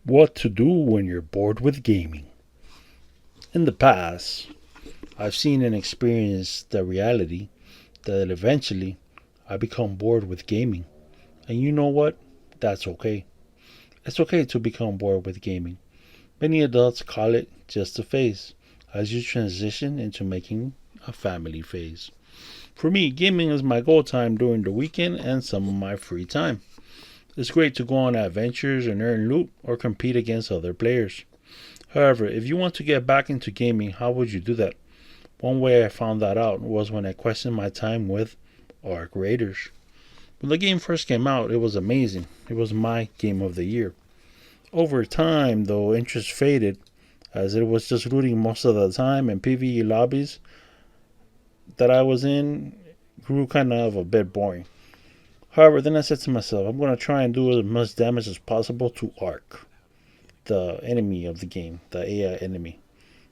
What to do when you're bored with gaming. In the past, I've seen and experienced the reality that eventually I become bored with gaming. And you know what? That's okay. It's okay to become bored with gaming. Many adults call it just a phase as you transition into making a family phase. For me, gaming is my go time during the weekend and some of my free time. It's great to go on adventures and earn loot or compete against other players. However, if you want to get back into gaming, how would you do that? One way I found that out was when I questioned my time with Arc Raiders. When the game first came out, it was amazing. It was my game of the year. Over time, though, interest faded as it was just looting most of the time, and PvE lobbies that I was in grew kind of a bit boring. However, then I said to myself, I'm going to try and do as much damage as possible to Arc, the enemy of the game, the AI enemy.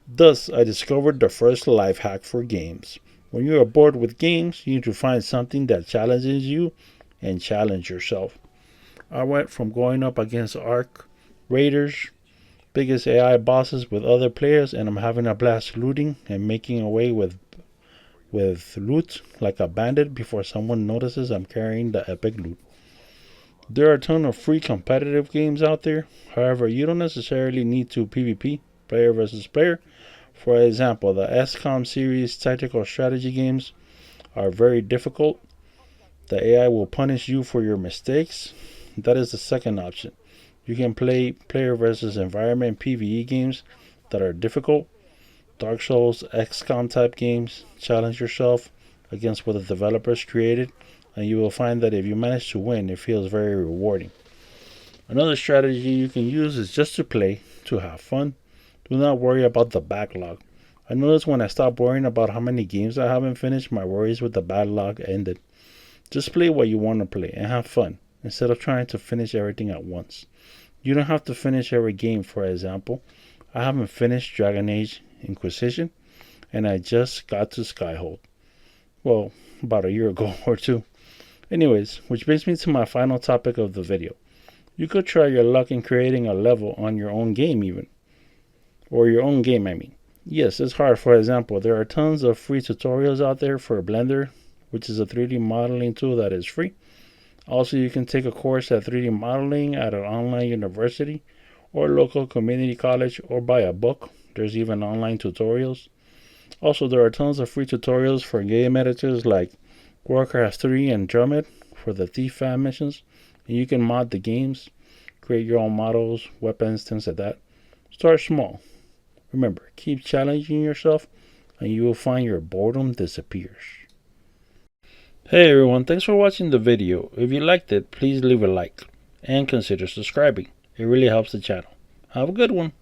Thus, I discovered the first life hack for games. When you are bored with games, you need to find something that challenges you and challenge yourself. I went from going up against Arc Raiders, biggest AI bosses with other players, and I'm having a blast looting and making away with loot like a bandit before someone notices I'm carrying the epic loot. There are a ton of free competitive games out there. However, you don't necessarily need to PvP, player versus player. For example, the XCOM series tactical strategy games are very difficult. The AI will punish you for your mistakes. That is the second option. You can play player versus environment PvE games that are difficult. Dark Souls, XCOM type games. Challenge yourself against what the developers created, and you will find that if you manage to win, it feels very rewarding. Another strategy you can use is just to play, to have fun. Do not worry about the backlog. I noticed when I stopped worrying about how many games I haven't finished, my worries with the backlog ended. Just play what you want to play and have fun instead of trying to finish everything at once. You don't have to finish every game. For example, I haven't finished Dragon Age Inquisition and I just got to Skyhold. Well, about a year ago or two. Anyways, which brings me to my final topic of the video. You could try your luck in creating a level on your own game even. Or your own game, I mean. Yes, it's hard. For example, there are tons of free tutorials out there for Blender, which is a 3D modeling tool that is free. Also, you can take a course at 3D modeling at an online university or local community college or buy a book. There's even online tutorials. Also, there are tons of free tutorials for game editors like Warcraft 3 and Drummond for the Thief fan missions. And you can mod the games, create your own models, weapons, things like that. Start small. Remember, keep challenging yourself and you will find your boredom disappears. Hey everyone, thanks for watching the video. If you liked it, please leave a like and consider subscribing. It really helps the channel. Have a good one.